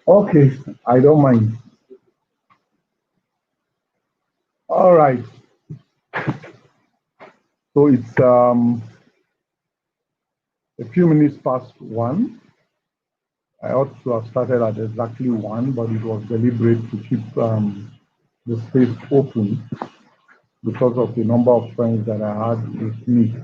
Okay, I don't mind. All right. So it's a few minutes past 1. I ought to have started at exactly 1, but it was deliberate to keep the space open because of the number of friends that I had with me.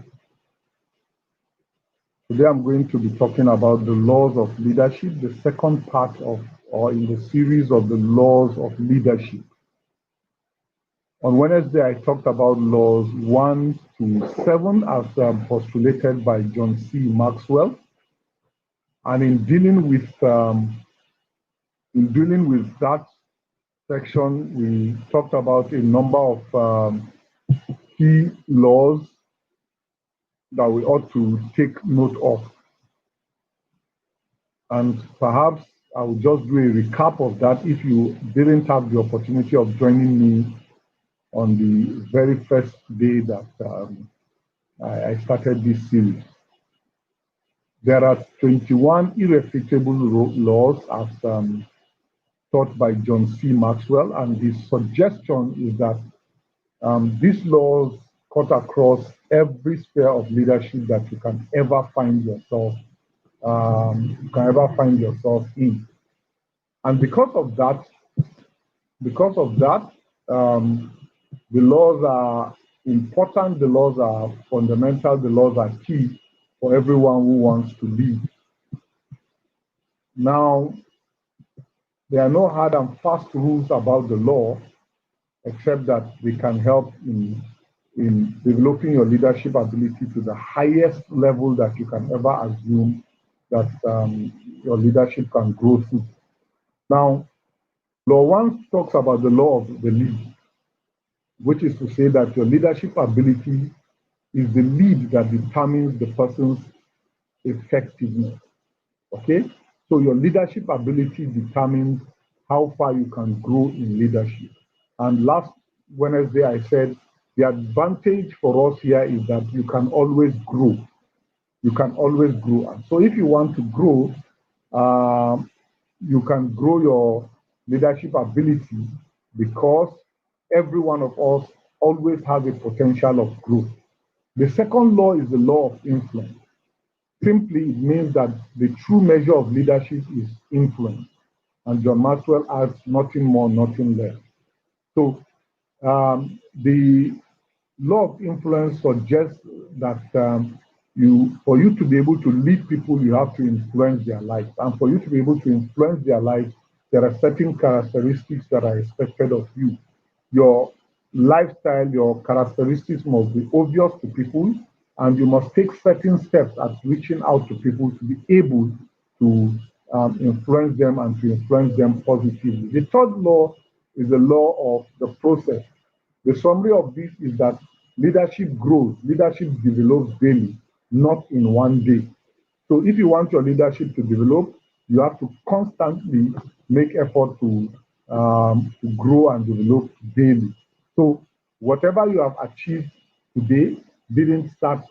Today I'm going to be talking about the laws of leadership, the second part of, or in the series of the laws of leadership. On Wednesday, I talked about laws 1 to 7 as postulated by John C. Maxwell. And in dealing with that section, we talked about a number of key laws that we ought to take note of. And perhaps I will just do a recap of that if you didn't have the opportunity of joining me on the very first day that I started this series. There are 21 irrefutable laws as taught by John C. Maxwell, and his suggestion is that these laws cut across every sphere of leadership that you can ever find yourself in. And because of that, the laws are important, the laws are fundamental, the laws are key for everyone who wants to lead. Now, there are no hard and fast rules about the law, except that they can help in developing your leadership ability to the highest level that you can ever assume that your leadership can grow through. Now, Law 1 talks about the law of the lead, which is to say that your leadership ability is the lead that determines the person's effectiveness. Okay? So your leadership ability determines how far you can grow in leadership. And last Wednesday, I said the advantage for us here is that you can always grow. You can always grow. And so if you want to grow, you can grow your leadership ability because every one of us always has a potential of growth. The second law is the law of influence. Simply, it means that the true measure of leadership is influence. And John Maxwell adds nothing more, nothing less. So the law of influence suggests that for you to be able to lead people, you have to influence their lives. And for you to be able to influence their lives, there are certain characteristics that are expected of you. Your lifestyle, your characteristics must be obvious to people, and you must take certain steps at reaching out to people to be able to influence them and to influence them positively. The third law is the law of the process. The summary of this is that leadership grows, leadership develops daily, not in one day. So if you want your leadership to develop, you have to constantly make effort to grow and develop daily. So whatever you have achieved today didn't start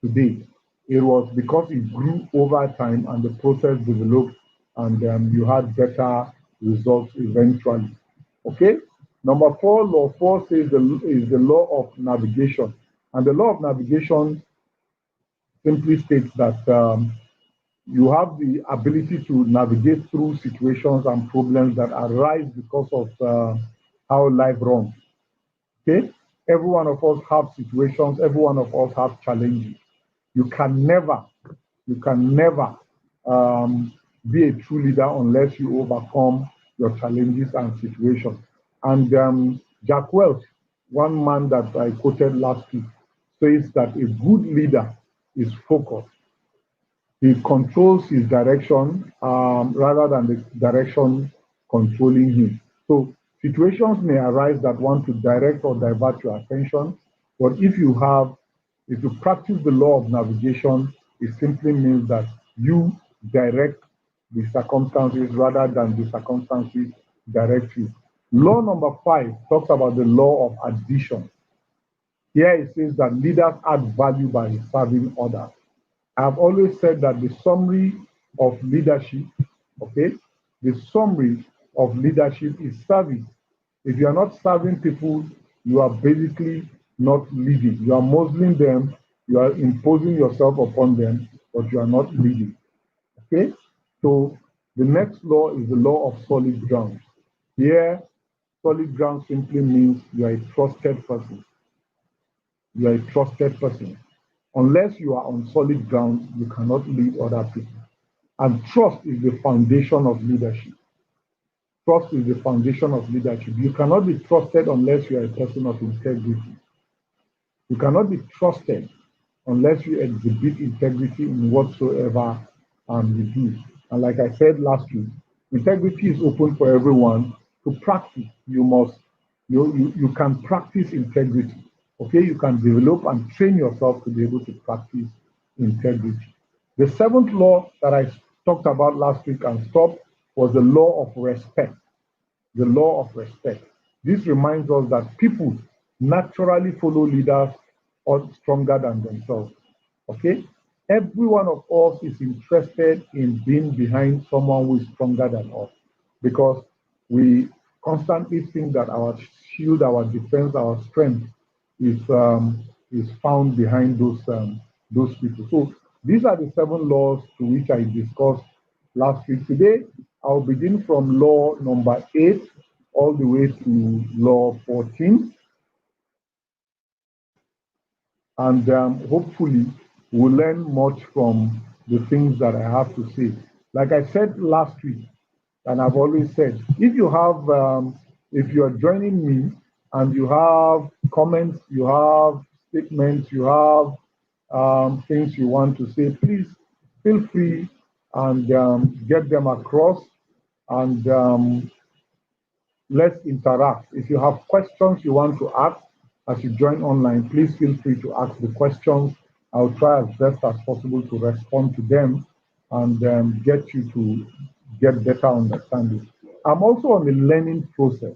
today. It was because it grew over time and the process developed, and you had better results eventually. Okay? Number 4, law 4 says is the law of navigation. And the law of navigation simply states that you have the ability to navigate through situations and problems that arise because of how life runs. Okay? Every one of us have situations, every one of us have challenges. You can never be a true leader unless you overcome your challenges and situations. And Jack Welch, one man that I quoted last week, says that a good leader is focused. He controls his direction rather than the direction controlling him. So situations may arise that want to direct or divert your attention, but if you practice the law of navigation, it simply means that you direct the circumstances rather than the circumstances direct you. Law number 5 talks about the law of addition. Here it says that leaders add value by serving others. I've always said that the summary of leadership, okay, the summary of leadership is service. If you are not serving people, you are basically not leading. You are muzzling them, you are imposing yourself upon them, but you are not leading. Okay? So the next law is the law of solid ground. Here, solid ground simply means you are a trusted person. You are a trusted person. Unless you are on solid ground, you cannot lead other people. And trust is the foundation of leadership. Trust is the foundation of leadership. You cannot be trusted unless you are a person of integrity. You cannot be trusted unless you exhibit integrity in whatsoever you do. And like I said last week, integrity is open for everyone to practice. You can practice integrity. Okay, you can develop and train yourself to be able to practice integrity. The seventh law that I talked about last week and stopped was the law of respect. The law of respect. This reminds us that people naturally follow leaders or stronger than themselves. Okay? Every one of us is interested in being behind someone who is stronger than us because we constantly think that our shield, our defense, our strength is found behind those people. So these are the 7 laws to which I discussed last week. Today, I'll begin from law number 8 all the way to law 14. And hopefully, we'll learn much from the things that I have to say. Like I said last week, and I've always said, if you are joining me and you have comments, you have statements, you have things you want to say, please feel free and get them across and let's interact. If you have questions you want to ask as you join online, please feel free to ask the questions. I'll try as best as possible to respond to them and get you to get better understanding. I'm also on the learning process.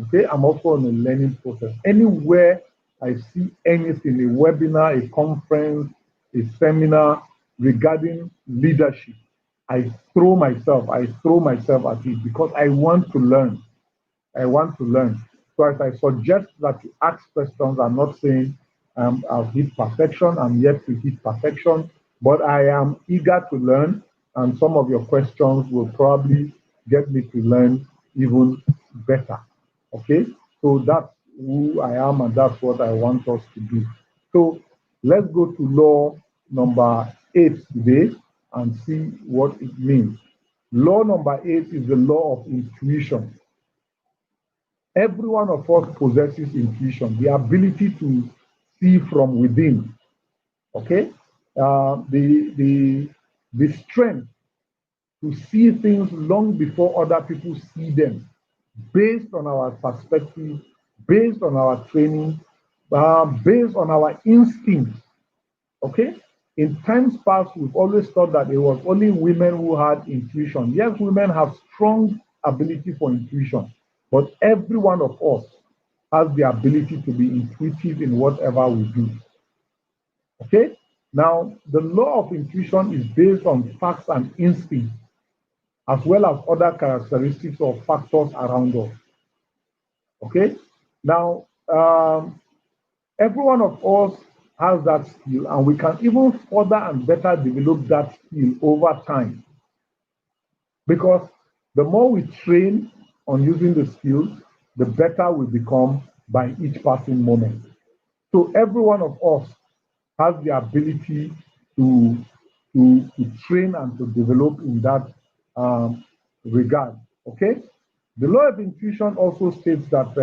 Okay, I'm also on a learning process. Anywhere I see anything, a webinar, a conference, a seminar regarding leadership, I throw myself at it because I want to learn. I want to learn. So as I suggest that you ask questions, I'm not saying I've hit perfection. I'm yet to hit perfection, but I am eager to learn. And some of your questions will probably get me to learn even better. Okay, so that's who I am, and that's what I want us to do. So let's go to law number 8 today and see what it means. Law number 8 is the law of intuition. Every one of us possesses intuition, the ability to see from within. Okay, the strength to see things long before other people see them, based on our perspective, based on our training, based on our instincts. Okay? In times past, we've always thought that it was only women who had intuition. Yes, women have strong ability for intuition, but every one of us has the ability to be intuitive in whatever we do. Okay? Now, the law of intuition is based on facts and instincts, as well as other characteristics or factors around us. Okay? Now, every one of us has that skill, and we can even further and better develop that skill over time. Because the more we train on using the skills, the better we become by each passing moment. So every one of us has the ability to train and to develop in that regard. Okay? The law of intuition also states that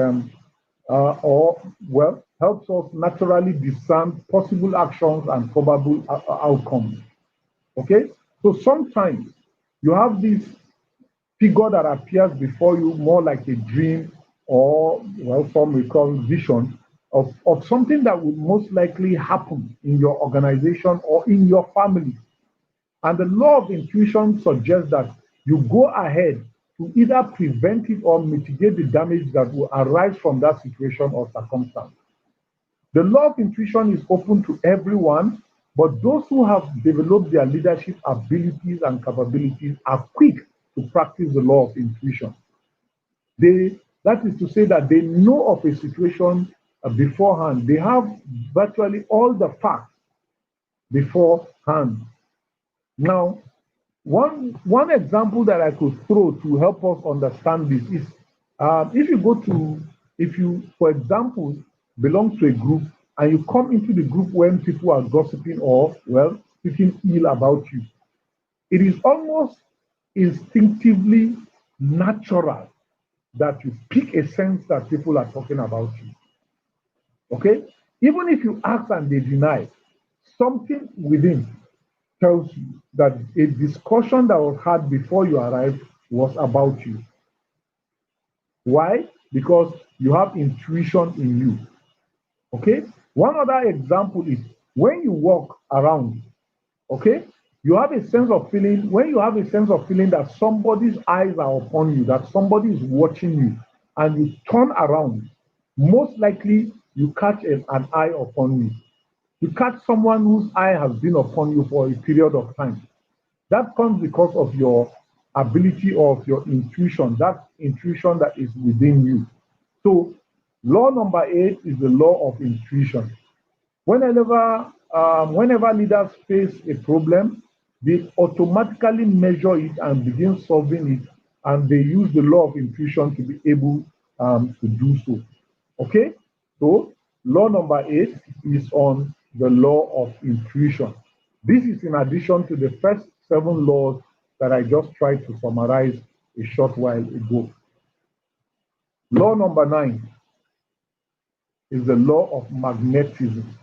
helps us naturally discern possible actions and probable outcomes. Okay? So sometimes you have this figure that appears before you more like a dream or, some we call vision of something that will most likely happen in your organization or in your family. And the law of intuition suggests that you go ahead to either prevent it or mitigate the damage that will arise from that situation or circumstance. The law of intuition is open to everyone, but those who have developed their leadership abilities and capabilities are quick to practice the law of intuition. That is to say that they know of a situation beforehand. They have virtually all the facts beforehand. Now, one example that I could throw to help us understand this is if you, for example, belong to a group and you come into the group when people are gossiping or, well, speaking ill about you, it is almost instinctively natural that you pick a sense that people are talking about you. Okay? Even if you ask and they deny, something within tells you that a discussion that was had before you arrived was about you. Why? Because you have intuition in you. Okay? One other example is when you walk around, okay, you have a sense of feeling, when you have a sense of feeling that somebody's eyes are upon you, that somebody is watching you, and you turn around, most likely you catch an eye upon you. You catch someone whose eye has been upon you for a period of time. That comes because of your ability of your intuition, that intuition that is within you. So, law number 8 is the law of intuition. Whenever leaders face a problem, they automatically measure it and begin solving it, and they use the law of intuition to be able to do so. Okay, so law number 8 is on the law of intuition. This is in addition to the first 7 laws that I just tried to summarize a short while ago. Law number 9 is the law of magnetism.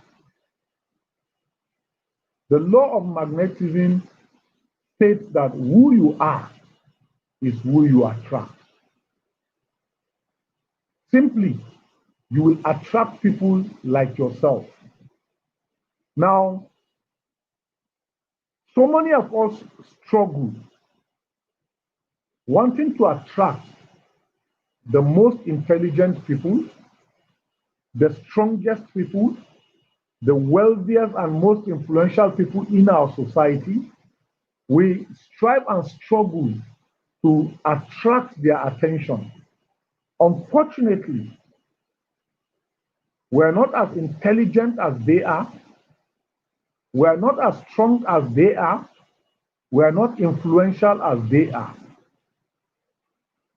The law of magnetism states that who you are is who you attract. Simply, you will attract people like yourself. Now, so many of us struggle wanting to attract the most intelligent people, the strongest people, the wealthiest and most influential people in our society. We strive and struggle to attract their attention. Unfortunately, we're not as intelligent as they are. We're not as strong as they are. We're not influential as they are.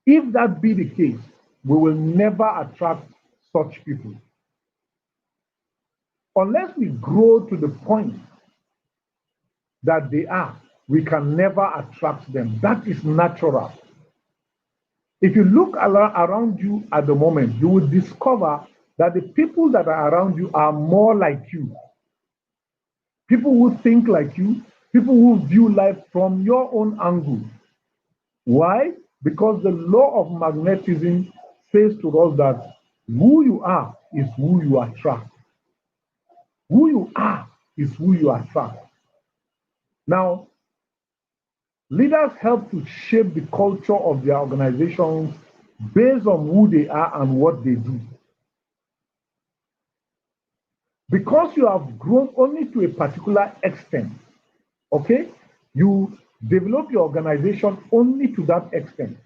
If that be the case, we will never attract such people. Unless we grow to the point that they are, we can never attract them. That is natural. If you look around you at the moment, you will discover that the people that are around you are more like you. People who think like you, people who view life from your own angle. Why? Because the law of magnetism says to us that who you are is who you attract. Who you are is who you attract. Now, leaders help to shape the culture of their organizations based on who they are and what they do. Because you have grown only to a particular extent, okay, you develop your organization only to that extent.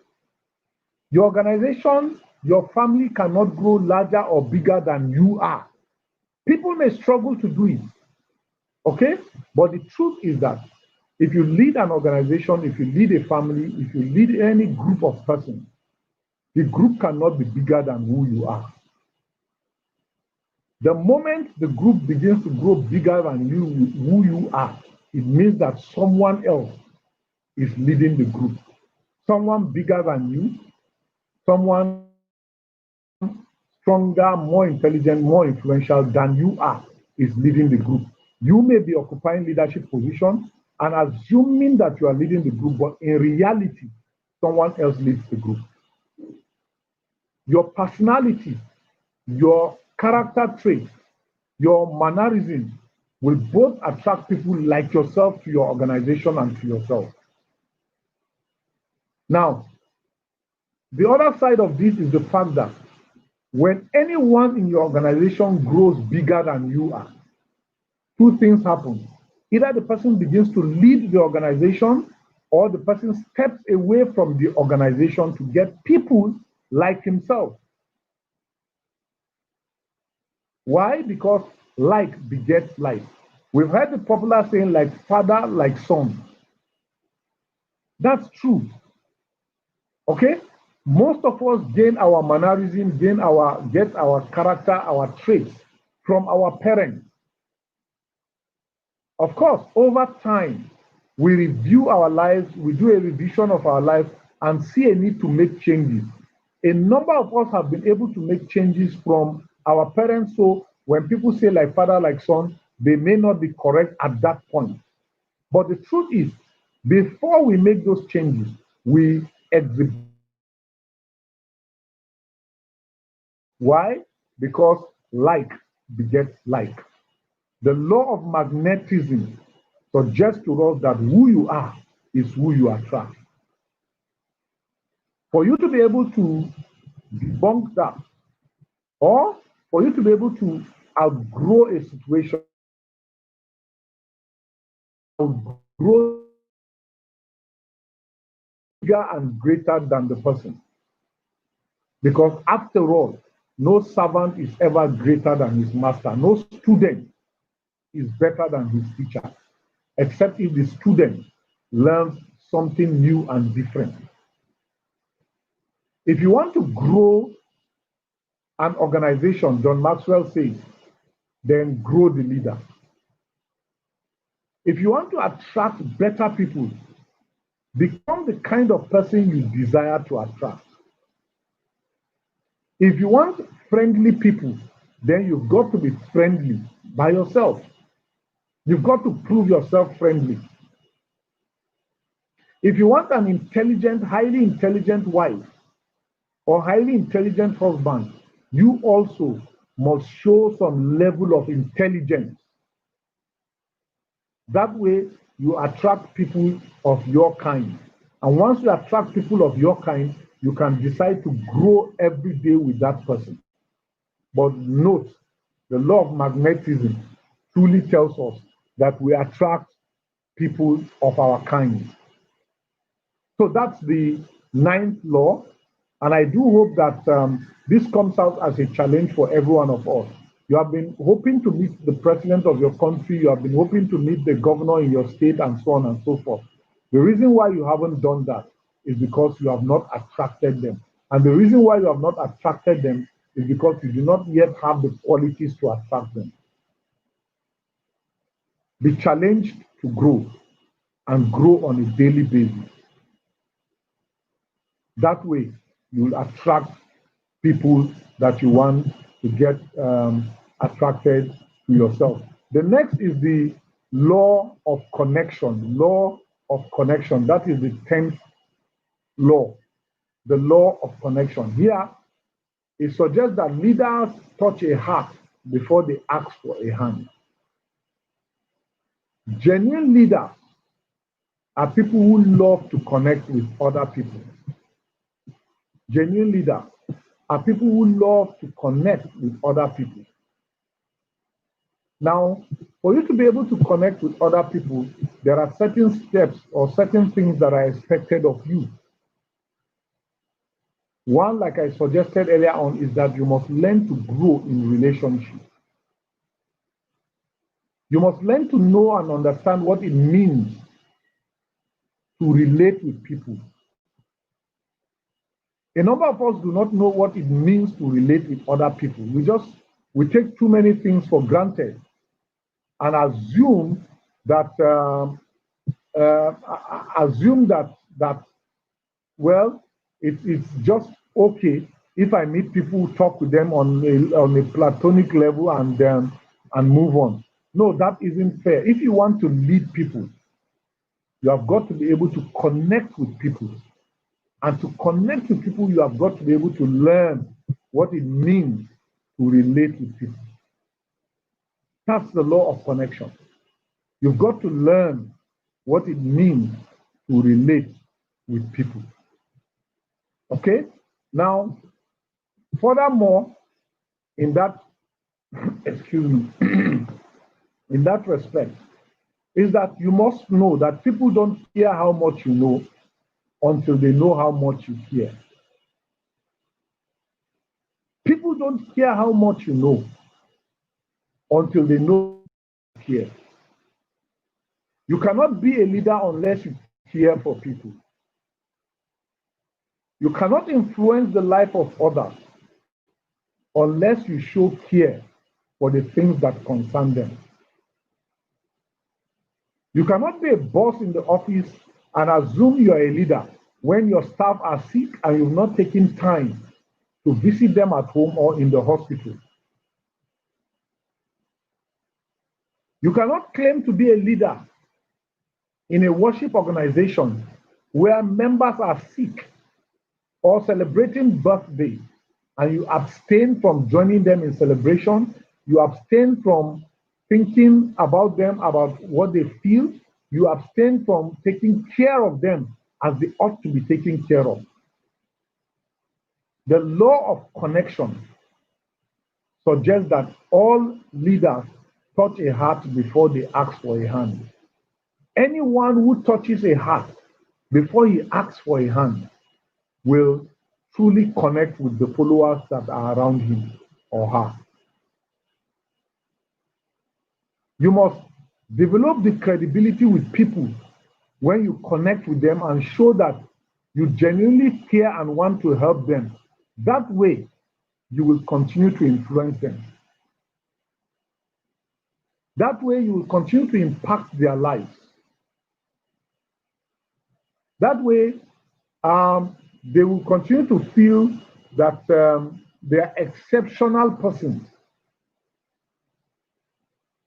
Your organization, your family cannot grow larger or bigger than you are. People may struggle to do it, okay? But the truth is that if you lead an organization, if you lead a family, if you lead any group of persons, the group cannot be bigger than who you are. The moment the group begins to grow bigger than you, who you are, it means that someone else is leading the group. Someone bigger than you, someone stronger, more intelligent, more influential than you are is leading the group. You may be occupying leadership positions and assuming that you are leading the group, but in reality, someone else leads the group. Your personality, your character traits, your mannerism will both attract people like yourself to your organization and to yourself. Now, the other side of this is the fact that When anyone in your organization grows bigger than you are, two things happen. Either the person begins to lead the organization, or the person steps away from the organization to get people like himself. Why? Because like begets like. We've heard the popular saying, like father, like son. That's true. Okay? Most of us gain our mannerism, get our character, our traits from our parents. Of course, over time, we review our lives, we do a revision of our life and see a need to make changes. A number of us have been able to make changes from our parents. So when people say like father, like son, they may not be correct at that point. But the truth is, before we make those changes, we exhibit. Why? Because like begets like. The law of magnetism suggests to us that who you are is who you attract. For you to be able to debunk that, or for you to be able to outgrow a situation, outgrow bigger and greater than the person. Because after all, no servant is ever greater than his master. No student is better than his teacher, except if the student learns something new and different. If you want to grow an organization, John Maxwell says, then grow the leader. If you want to attract better people, become the kind of person you desire to attract. If you want friendly people, then you've got to be friendly by yourself. You've got to prove yourself friendly. If you want an intelligent, highly intelligent wife or highly intelligent husband, you also must show some level of intelligence. That way, you attract people of your kind. And once you attract people of your kind, you can decide to grow every day with that person. But note, the law of magnetism truly tells us that we attract people of our kind. So that's the ninth law. And I do hope that this comes out as a challenge for every one of us. You have been hoping to meet the president of your country, you have been hoping to meet the governor in your state, and so on and so forth. The reason why you haven't done that is because you have not attracted them. And the reason why you have not attracted them is because you do not yet have the qualities to attract them. Be challenged to grow and grow on a daily basis. That way, you'll attract people that you want to get attracted to yourself. The next is the law of connection. Law of connection. That is the 10th law. The law of connection. Here, it suggests that leaders touch a heart before they ask for a hand. Genuine leaders are people who love to connect with other people. Genuine leaders are people who love to connect with other people. Now, for you to be able to connect with other people, there are certain steps or certain things that are expected of you. One, like I suggested earlier on, is that you must learn to grow in relationships. You must learn to know and understand what it means to relate with people. A number of us do not know what it means to relate with other people. We take too many things for granted and assume that well, it's just okay if I meet people, talk with them on a platonic level and move on. No, that isn't fair. If you want to lead people, you have got to be able to connect with people. And to connect with people, you have got to be able to learn what it means to relate with people. That's the law of connection. You've got to learn what it means to relate with people. Okay? Now, furthermore, in that, excuse me, in that respect, is that you must know that people don't care how much you know until they know how much you care. People don't care how much you know until they know you care. You cannot be a leader unless you care for people. You cannot influence the life of others unless you show care for the things that concern them. You cannot be a boss in the office and assume you are a leader when your staff are sick and you've not taken time to visit them at home or in the hospital. You cannot claim to be a leader in a worship organization where members are sick or celebrating birthday and you abstain from joining them in celebration, you abstain from thinking about them, about what they feel, you abstain from taking care of them as they ought to be taken care of. The law of connection suggests that all leaders touch a heart before they ask for a hand. Anyone who touches a heart before he asks for a hand will truly connect with the followers that are around him or her. You must develop the credibility with people when you connect with them and show that you genuinely care and want to help them. That way, you will continue to influence them. That way, you will continue to impact their lives. That way, they will continue to feel that they are exceptional persons.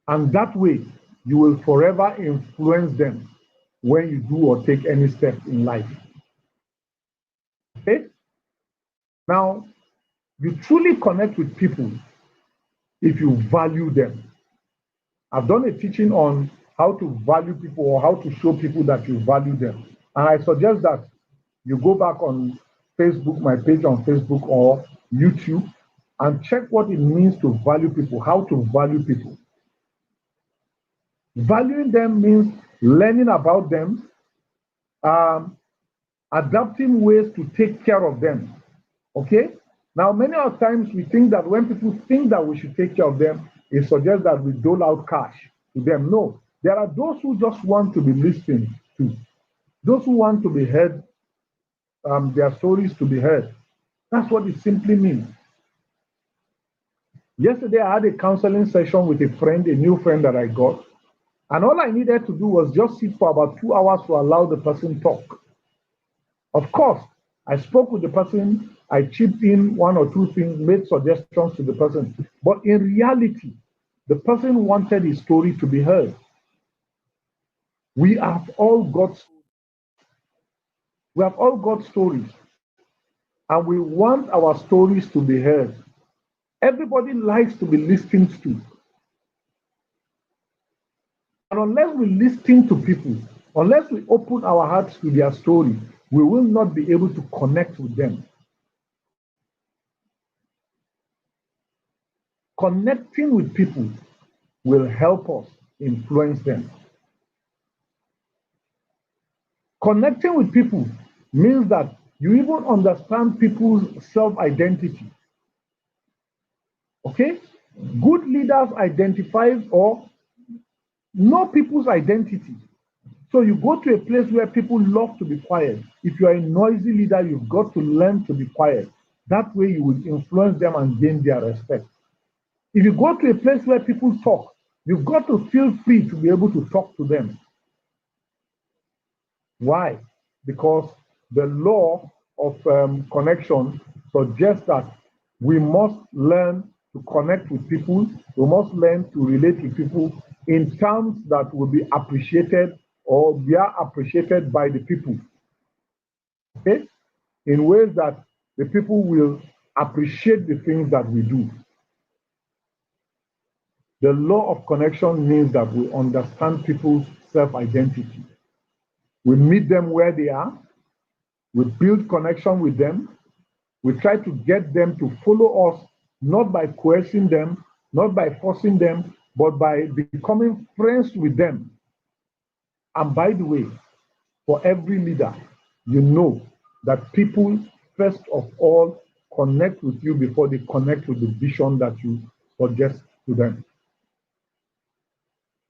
And that way, you will forever influence them when you do or take any step in life. Okay? Now, you truly connect with people if you value them. I've done a teaching on how to value people or how to show people that you value them. And I suggest that you go back on Facebook, my page on Facebook or YouTube, and check what it means to value people, how to value people. Valuing them means learning about them, adapting ways to take care of them. Okay? Now, many of times we think that when people think that we should take care of them, it suggests that we dole out cash to them. No, there are those who just want to be listened to, those who want to be heard, their stories to be heard. That's what it simply means. Yesterday, I had a counseling session with a friend, a new friend that I got, and all I needed to do was just sit for about 2 hours to allow the person talk. Of course, I spoke with the person, I chipped in 1 or 2 things, made suggestions to the person. But in reality, the person wanted his story to be heard. We have all got stories, and we want our stories to be heard. Everybody likes to be listened to. And unless we listen to people, unless we open our hearts to their story, we will not be able to connect with them. Connecting with people will help us influence them. Connecting with people means that you even understand people's self-identity. Okay? Good leaders identify or know people's identity. So you go to a place where people love to be quiet. If you are a noisy leader, you've got to learn to be quiet. That way you will influence them and gain their respect. If you go to a place where people talk, you've got to feel free to be able to talk to them. Why? Because the law of connection suggests that we must learn to connect with people. We must learn to relate with people in terms that will be appreciated or we are appreciated by the people. Okay? In ways that the people will appreciate the things that we do. The law of connection means that we understand people's self-identity. We meet them where they are. We build connection with them. We try to get them to follow us not by coercing them, not by forcing them, but by becoming friends with them. And by the way, for every leader, you know that people, first of all, connect with you before they connect with the vision that you suggest to them.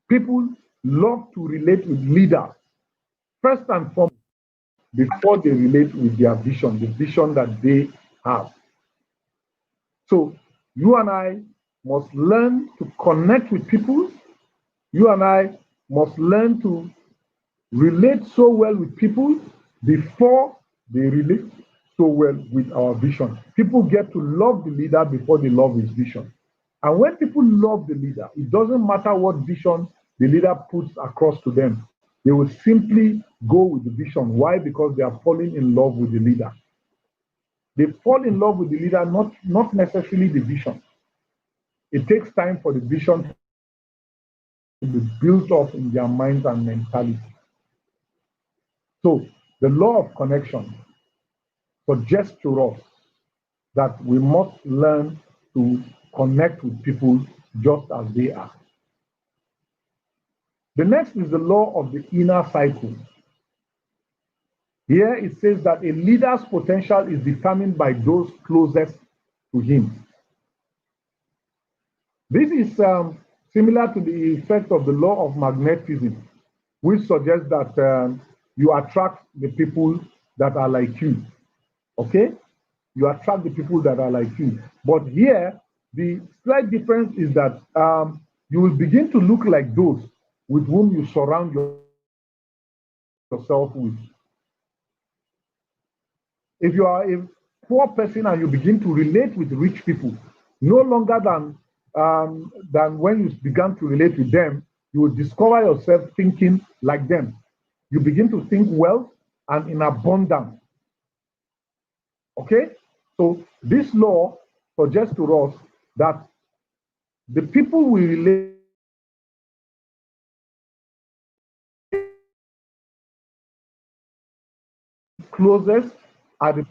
People love to relate with leaders, first and foremost, before they relate with their vision, the vision that they have. So you and I must learn to connect with people. You and I must learn to relate so well with people before they relate so well with our vision. People get to love the leader before they love his vision. And when people love the leader, it doesn't matter what vision the leader puts across to them. They will simply go with the vision. Why? Because they are falling in love with the leader. They fall in love with the leader, not necessarily the vision. It takes time for the vision to be built up in their minds and mentality. So the law of connection suggests to us that we must learn to connect with people just as they are. The next is the law of the inner cycle. Here it says that a leader's potential is determined by those closest to him. This is similar to the effect of the law of magnetism, which suggests that you attract the people that are like you. Okay? You attract the people that are like you. But here, the slight difference is that you will begin to look like those with whom you surround yourself with. If you are a poor person and you begin to relate with rich people, no longer than when you began to relate with them, you will discover yourself thinking like them. You begin to think wealth and in abundance. Okay? So this law suggests to us that the people we relate closest are the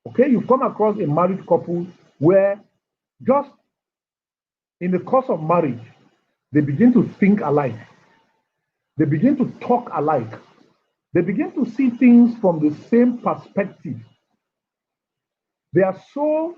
okay. You come across a married couple where just in the course of marriage, they begin to think alike, they begin to talk alike, they begin to see things from the same perspective. They are so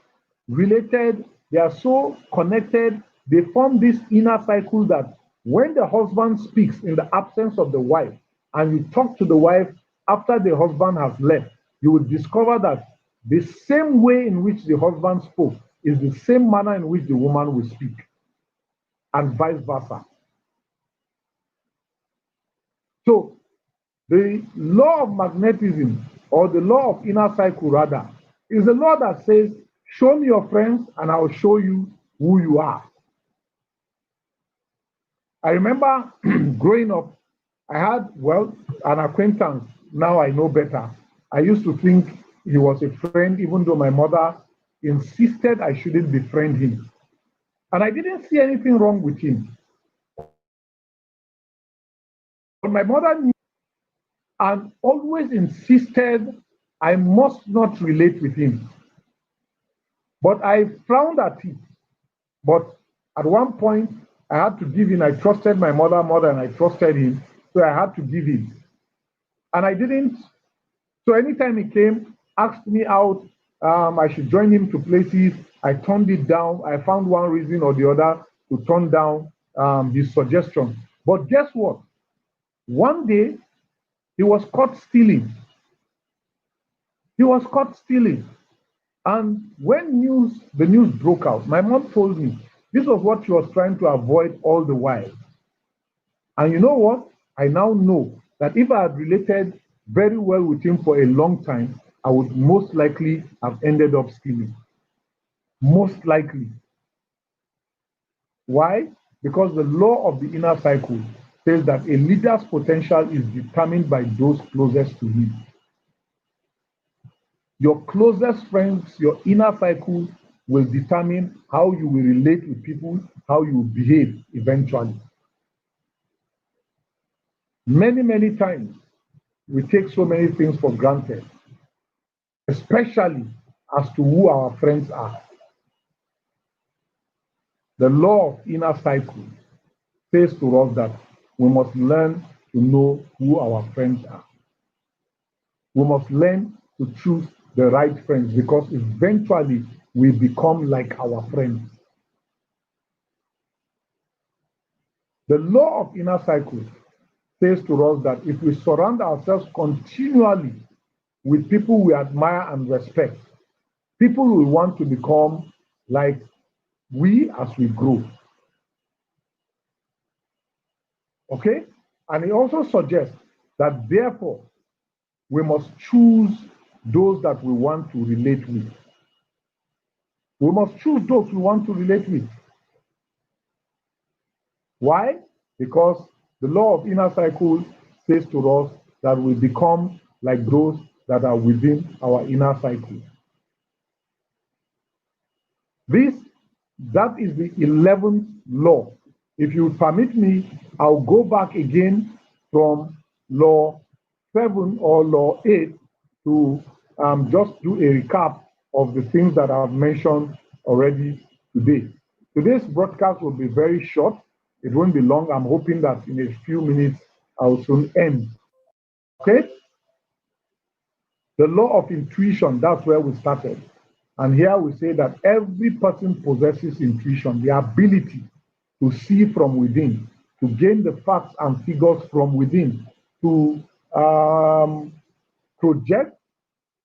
related, they are so connected, they form this inner cycle that when the husband speaks in the absence of the wife, and you talk to the wife after the husband has left, you will discover that the same way in which the husband spoke is the same manner in which the woman will speak, and vice versa. So, the law of magnetism, or the law of inner cycle rather, is a law that says, show me your friends and I'll show you who you are. I remember growing up, I had, well, an acquaintance. Now I know better. I used to think he was a friend, even though my mother insisted I shouldn't befriend him. And I didn't see anything wrong with him. But my mother knew and always insisted I must not relate with him. But I frowned at it. But at one point, I had to give in. I trusted my mother more than I trusted him. So I had to give in. And I didn't. So anytime he came, asked me out, I should join him to places, I turned it down. I found one reason or the other to turn down his suggestion. But guess what? One day, he was caught stealing. He was caught stealing. And when the news broke out, my mom told me this was what she was trying to avoid all the while. And you know what? I now know that if I had related very well with him for a long time, I would most likely have ended up stealing. Most likely. Why? Because the law of the inner cycle says that a leader's potential is determined by those closest to him. Your closest friends, your inner cycle, will determine how you will relate with people, how you will behave eventually. Many, many times, we take so many things for granted, especially as to who our friends are. The law of inner cycle says to us that we must learn to know who our friends are. We must learn to choose the right friends because eventually we become like our friends. The law of inner cycle says to us that if we surround ourselves continually with people we admire and respect, people will want to become like we as we grow. Okay? And it also suggests that therefore we must choose those that we want to relate with. We must choose those we want to relate with. Why? Because the law of inner cycle says to us that we become like those that are within our inner cycle. That is the 11th law. If you permit me, I'll go back again from law 7 or law 8 to just do a recap of the things that I've mentioned already today. Today's broadcast will be very short. It won't be long. I'm hoping that in a few minutes I'll soon end. Okay? The law of intuition, that's where we started. And here we say that every person possesses intuition, the ability to see from within, to gain the facts and figures from within, to project.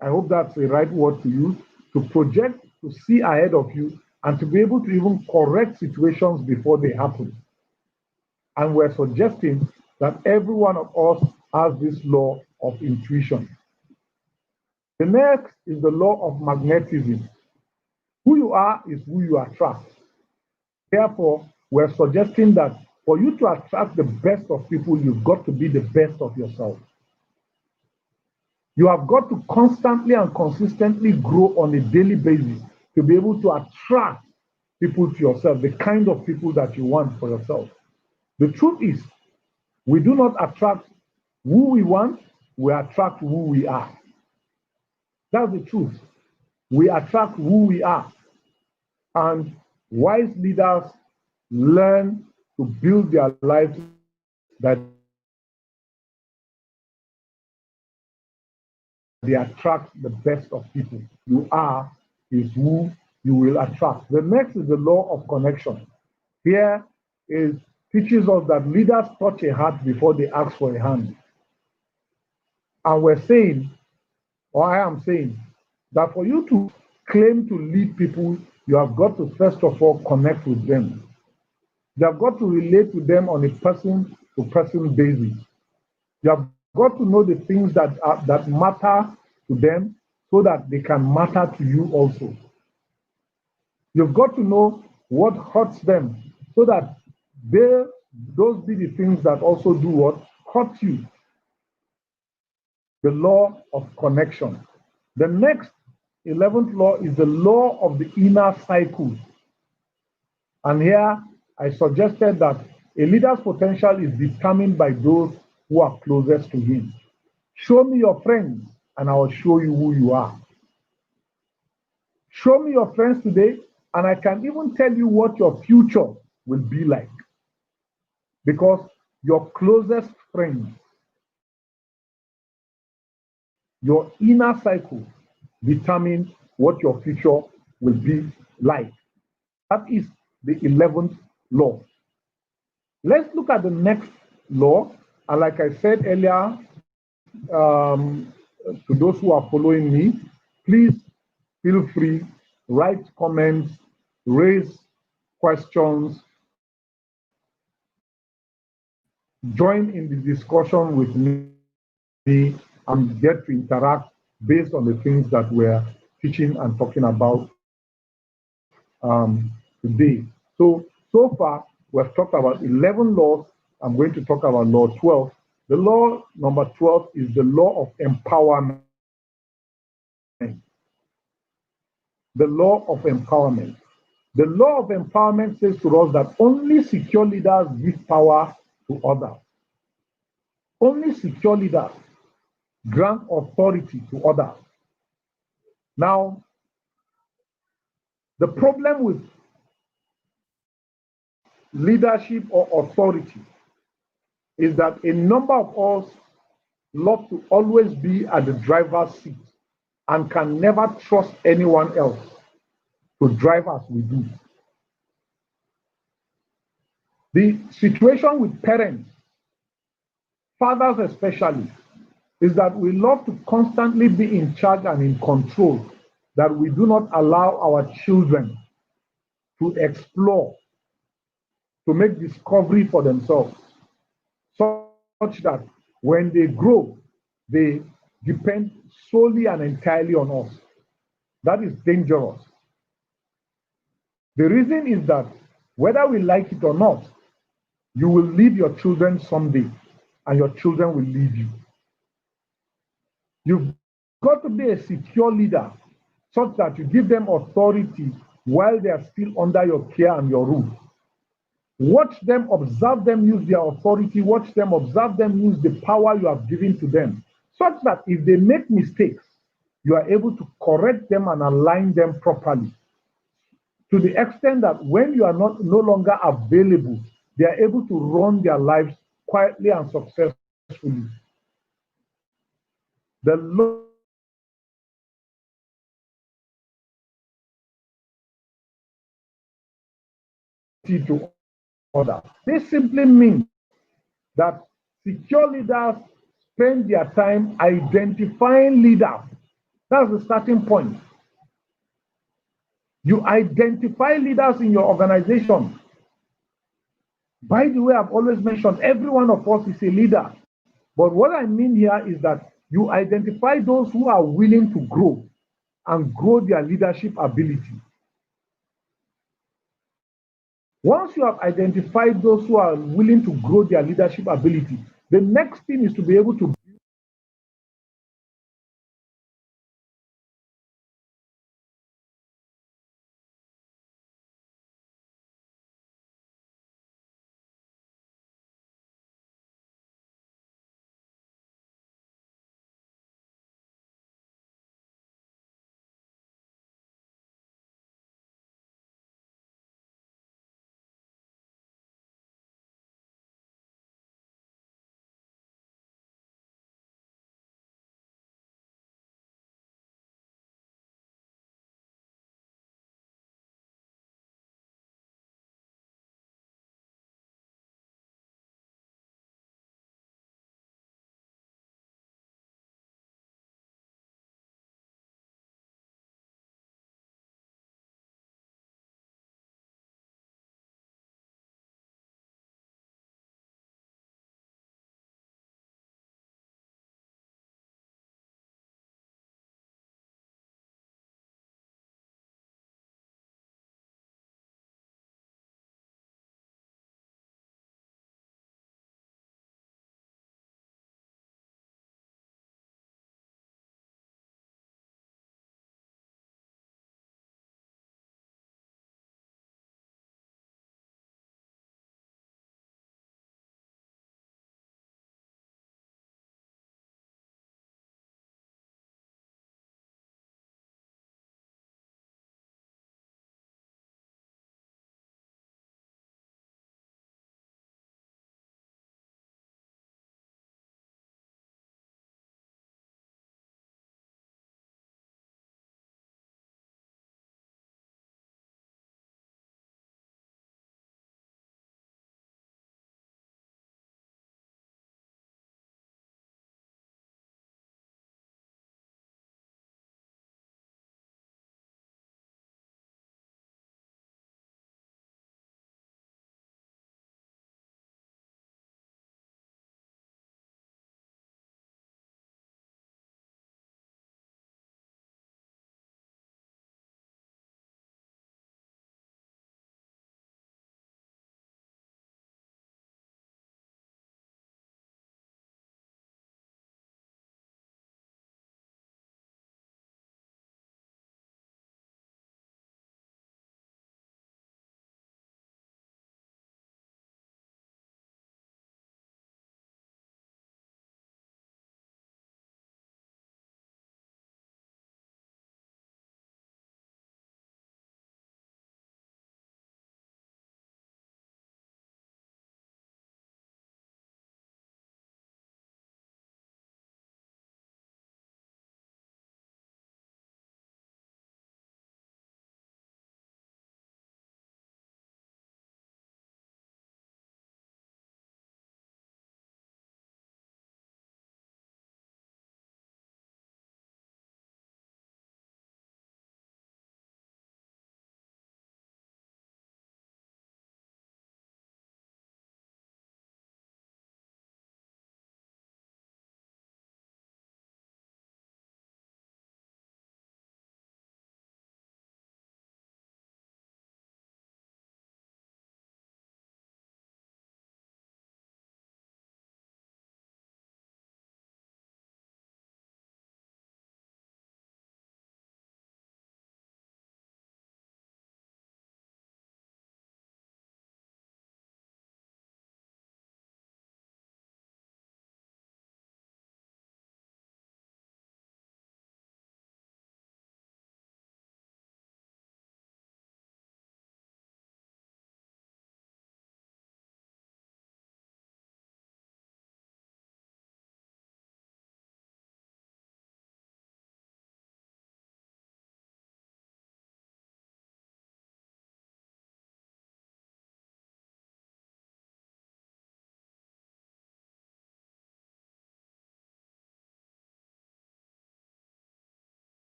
I hope that's the right word to use, to project, to see ahead of you, and to be able to even correct situations before they happen. And we're suggesting that every one of us has this law of intuition. The next is the law of magnetism. Who you are is who you attract. Therefore, we're suggesting that for you to attract the best of people, you've got to be the best of yourself. You have got to constantly and consistently grow on a daily basis to be able to attract people to yourself, the kind of people that you want for yourself. The truth is, we do not attract who we want, we attract who we are. That's the truth. We attract who we are. And wise leaders learn to build their lives that they attract the best of people. You are is who you will attract. The next is the law of connection. Here is teaches us that leaders touch a heart before they ask for a hand. And we're saying, or I am saying, that for you to claim to lead people, you have got to first of all connect with them. You have got to relate with them on a person-to-person basis. You have got to know the things that matter to them so that they can matter to you also. You've got to know what hurts them so that those be the things that also do what hurt you. The law of connection. The next 11th law is the law of the inner cycle. And here I suggested that a leader's potential is determined by those who are closest to him. Show me your friends and I will show you who you are. Show me your friends today and I can even tell you what your future will be like. Because your closest friends, your inner cycle, determine what your future will be like. That is the 11th law. Let's look at the next law. And like I said earlier, to those who are following me, please feel free, write comments, raise questions, join in the discussion with me, and get to interact based on the things that we're teaching and talking about today. So far, we've talked about 11 laws. I'm going to talk about law 12. The law number 12 is the law of empowerment. The law of empowerment. The law of empowerment says to us that only secure leaders give power to others. Only secure leaders grant authority to others. Now, the problem with leadership or authority is that a number of us love to always be at the driver's seat and can never trust anyone else to drive as we do. The situation with parents, fathers especially, is that we love to constantly be in charge and in control, that we do not allow our children to explore, to make discovery for themselves, such that when they grow, they depend solely and entirely on us. That is dangerous. The reason is that whether we like it or not, you will leave your children someday, and your children will leave you. You've got to be a secure leader such that you give them authority while they are still under your care and your rule. Watch them, observe them use their authority, watch them, observe them use the power you have given to them, such that if they make mistakes, you are able to correct them and align them properly. To the extent that when you are no longer available, they are able to run their lives quietly and successfully. The Lord to others. This simply means that secure leaders spend their time identifying leaders. That's the starting point. You identify leaders in your organization. By the way, I've always mentioned every one of us is a leader. But what I mean here is that you identify those who are willing to grow and grow their leadership ability. Once you have identified those who are willing to grow their leadership ability, the next thing is to be able to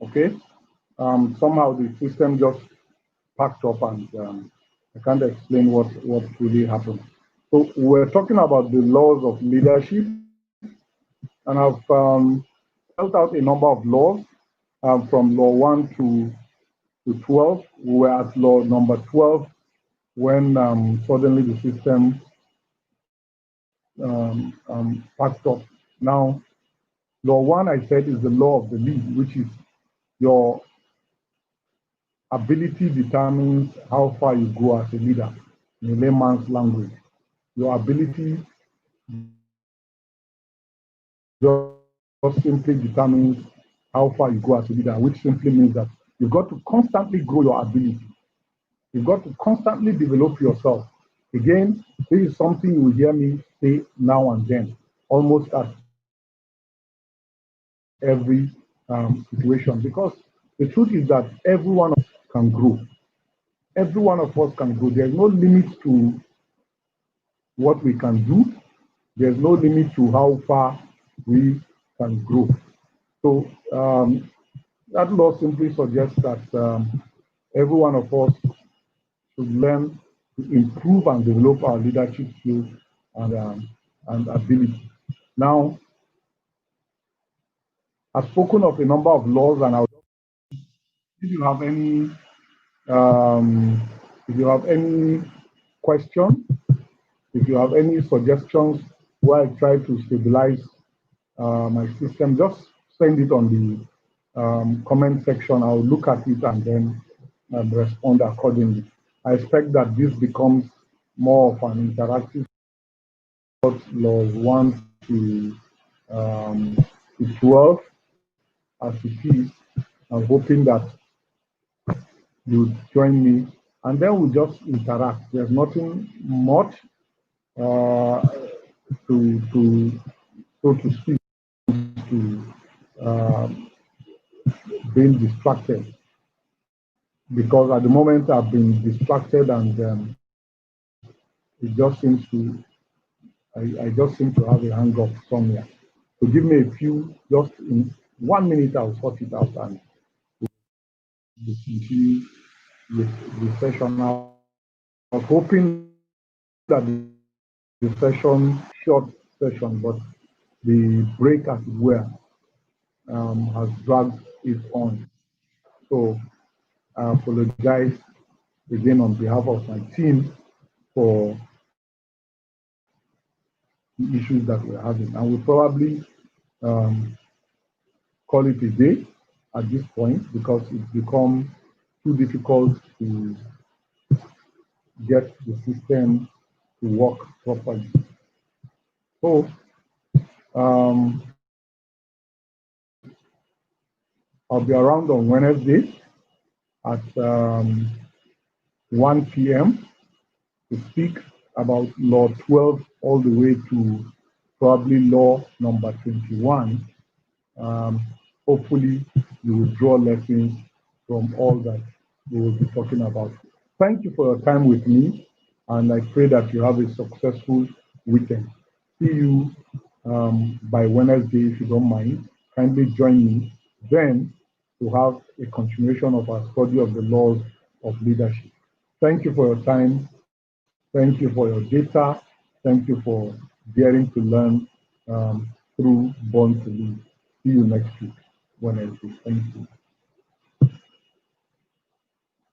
Okay. Somehow the system just packed up, and I can't explain what really happened. So we're talking about the laws of leadership, and I've spelled out a number of laws from law 1 to 12. We were at law number 12 when suddenly the system packed up. Now, law 1, I said, is the law of the lead, which is your ability determines how far you go as a leader in a layman's language. Your ability just simply determines how far you go as a leader, which simply means that you've got to constantly grow your ability. You've got to constantly develop yourself. Again, this is something you will hear me say now and then, almost at every situation, because the truth is that every one of us can grow. Every one of us can grow. There's no limit to what we can do. There's no limit to how far we can grow. So that law simply suggests that every one of us should learn to improve and develop our leadership skills and ability. Now, I've spoken of a number of laws, and if you have any, um, if you have any question, if you have any suggestions where I try to stabilize my system, just send it on the comment section. I'll look at it and then respond accordingly. I expect that this becomes more of an interactive laws 1 to 12 as it is. I'm hoping that you join me and then we just interact. There's nothing much uh, to so to speak, to uh, being distracted, because at the moment I've been distracted, and it just seems to I just seem to have a hang up somewhere. So give me a few, just in 1 minute I'll sort it out and we'll continue with the session. I was hoping that the session, short session, but the break as it were has dragged it on. So I apologize again on behalf of my team for the issues that we're having. And we'll probably um, call it a day at this point because it's become too difficult to get the system to work properly. So I'll be around on Wednesday at 1 p.m. to speak about Law 12 all the way to probably Law number 21. Um, Hopefully, you will draw lessons from all that we will be talking about. Thank you for your time with me, and I pray that you have a successful weekend. See you by Wednesday, if you don't mind. Kindly join me then to have a continuation of our study of the laws of leadership. Thank you for your time. Thank you for your data. Thank you for daring to learn through Born to Lead. See you next week, Wednesday. Thank you.